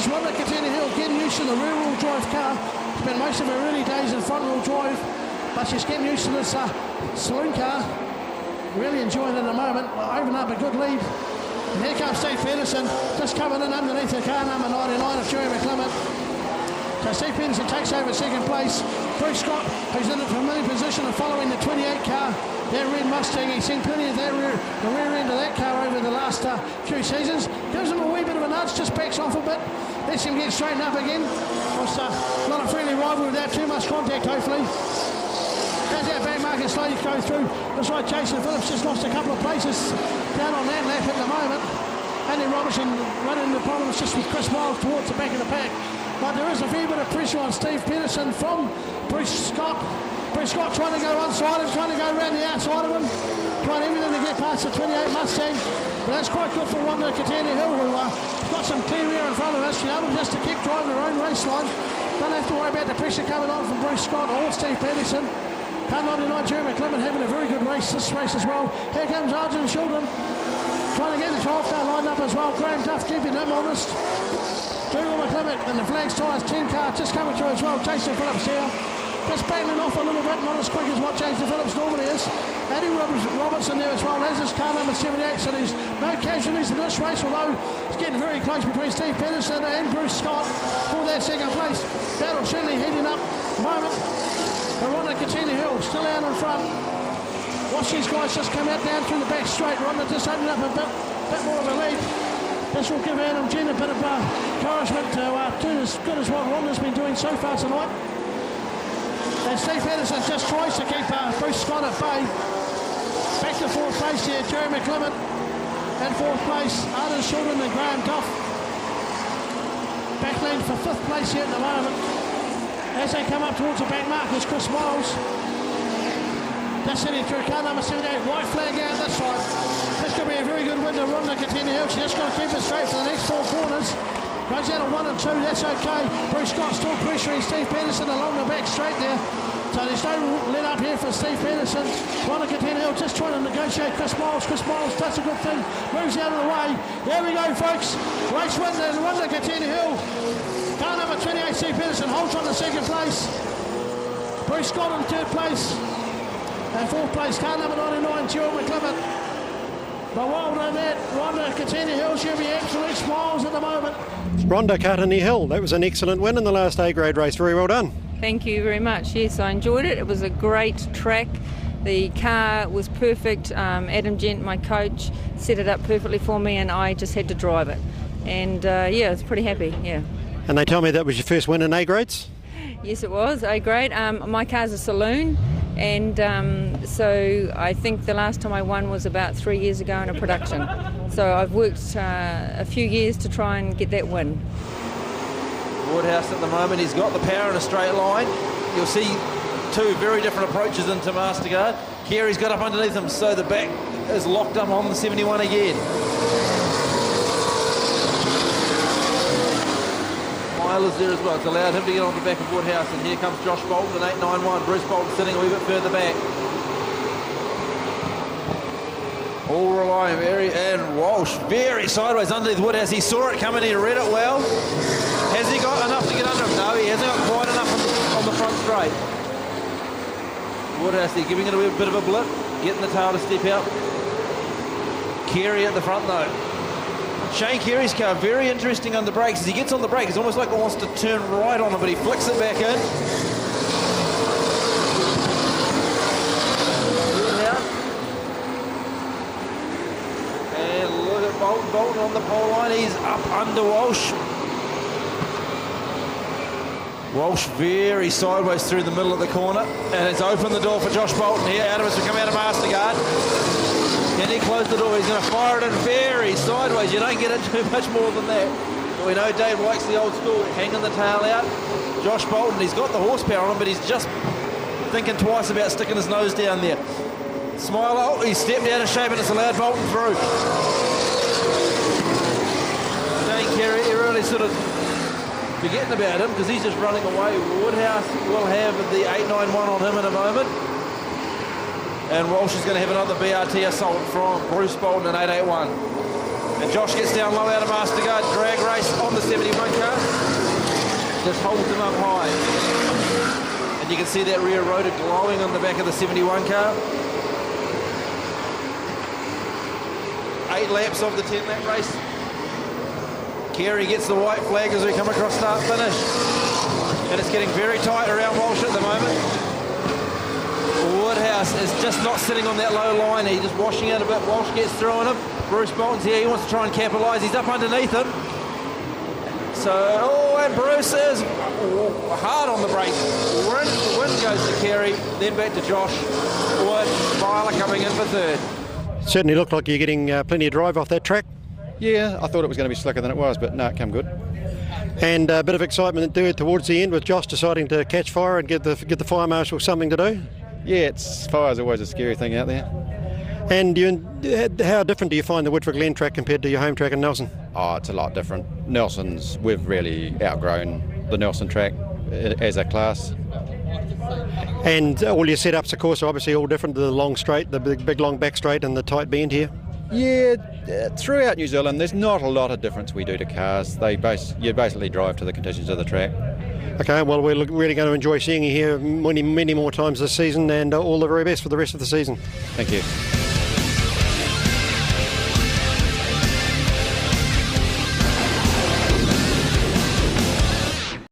Rhonda Katini Hill getting used to the rear-wheel drive car. Spent most of her early days in front-wheel drive, but she's getting used to this saloon car. Really enjoying it at the moment. Open up a good lead. And here comes Steve Peterson, just coming in underneath the car number 99 of Jerry McClement. So Steve Peterson takes over second place. Bruce Scott, who's in a familiar position of following the 28 car, their red Mustang. He's seen plenty of the rear end of that car over the last few seasons. Gives him a wee bit of a nudge, just backs off a bit. Lets him get straightened up again. It's not a friendly rival without too much contact, hopefully. As our back marker slowly goes through, looks like Jason Phillips just lost a couple of places down on that lap at the moment. Andy Robertson running into problems just with Chris Miles towards the back of the pack. But there is a fair bit of pressure on Steve Peterson from Bruce Scott. Bruce Scott trying to go one-sided, trying to go around the outside of him, trying everything to get past the 28 Mustang. But that's quite good for Rhonda Katini Hill, who got some clear air in front of us, able just to keep driving her own race line. Don't have to worry about the pressure coming on from Bruce Scott or Steve Peterson. Car 99, Jeremy Clement having a very good race this race as well. Here comes Arjun Shildren, trying to get the 12 car lined up as well. Graham Duff keeping him honest. Dougal McClement and the Flags Tyres 10 car just coming through as well. Jason Phillips here. Just battling off a little bit, not as quick as what Jason Phillips normally is. Eddie Robertson there as well, as is car number 78, so there's no casualties in this race, although it's getting very close between Steve Peterson and Bruce Scott for that second place. Battle certainly heating up at the moment. But Rhonda Katini Hill still out in front. Watch these guys just come out down through the back straight. Rhonda just opening up a bit more of a lead. This will give Adam Jen a bit of encouragement to do as good as what Rhonda's been doing so far tonight. And Steve Peterson just tries to keep Bruce Scott at bay. Back to fourth place here, Jerry McClement. And fourth place, Arden Shildren and Graham Duff. Backline for fifth place here at the moment. As they come up towards the back markers, Chris Miles. Just heading through car number 78, white flag out this side. This could be a very good win to Rhonda Katini Hill. She just got to keep it straight for the next four corners. Goes out of 1 and 2, that's okay. Bruce Scott still pressuring Steve Peterson along the back straight there. So there's no let up here for Steve Peterson. Rhonda Katini Hill just trying to negotiate Chris Miles. Chris Miles does a good thing, moves out of the way. There we go, folks. Race win to Rhonda Katini Hill. Car number 28, Steve Peterson holds on to second place. Bruce Scott in third place. And fourth place, car number 99, Jeremy McClement. But well done that, Rhonda Katini Hill, she'll be absolute smiles at the moment. Rhonda Katini Hill, that was an excellent win in the last A-grade race. Very well done. Thank you very much. Yes, I enjoyed it. It was a great track. The car was perfect. Adam Gent, my coach, set it up perfectly for me and I just had to drive it. And yeah, I was pretty happy, yeah. And they tell me that was your first win in A-grades? Yes, it was A-grade. My car's a saloon. And so I think the last time I won was about 3 years ago in a production. So I've worked a few years to try and get that win. Woodhouse at the moment, he's got the power in a straight line. You'll see two very different approaches into Mastercard. Carey's got up underneath him, so the back is locked up on the 71 again. Myler's there as well. It's allowed him to get on the back of Woodhouse, and here comes Josh Bolton in 891. Bruce Bolton sitting a wee bit further back. All relying and Walsh very sideways underneath Woodhouse. He saw it coming, he read it well. Has he got enough to get under him? No, he hasn't got quite enough on the front straight. Woodhouse there giving it a bit of a blip, getting the tail to step out. Carey at the front though. Shane Carey's car, very interesting on the brakes. As he gets on the brake, it's almost like it wants to turn right on him, but he flicks it back in. And look at Bolton on the pole line. He's up under Walsh. Walsh very sideways through the middle of the corner, and it's opened the door for Josh Bolton here. Adams will come out of Mastercard. Can he close the door? He's going to fire it in very sideways. You don't get it too much more than that. But we know Dave likes the old school, hanging the tail out. Josh Bolton, he's got the horsepower on him, but he's just thinking twice about sticking his nose down there. Smiler, oh, he stepped out of shape and it's allowed Bolton through. Shane Carey, really sort of forgetting about him because he's just running away. Woodhouse will have the 891 on him in a moment. And Walsh is going to have another BRT assault from Bruce Bolton in 881. And Josh gets down low out of Master Guard. Drag race on the 71 car. Just holds him up high. And you can see that rear rotor glowing on the back of the 71 car. 8 laps of the 10-lap race. Carey gets the white flag as we come across start finish. And it's getting very tight around Walsh at the moment. Woodhouse is just not sitting on that low line. He's just washing out a bit. Walsh gets through on him. Bruce Bolton's here. He wants to try and capitalise. He's up underneath him. So, and Bruce is hard on the brake. Win goes to Carey, then back to Josh. Wood, Myler coming in for third. Certainly looked like you're getting plenty of drive off that track. Yeah, I thought it was going to be slicker than it was, but no, it came good. And a bit of excitement towards the end with Josh deciding to catch fire and give the fire marshal something to do. Yeah, fire's always a scary thing out there. And how different do you find the Woodford Glen track compared to your home track in Nelson? Oh, it's a lot different. We've really outgrown the Nelson track as a class. And all your setups, of course, are obviously all different. The long straight, the big long back straight and the tight bend here. Yeah, throughout New Zealand, there's not a lot of difference we do to cars. You basically drive to the conditions of the track. Okay, well, we're really going to enjoy seeing you here many, many more times this season, and all the very best for the rest of the season. Thank you.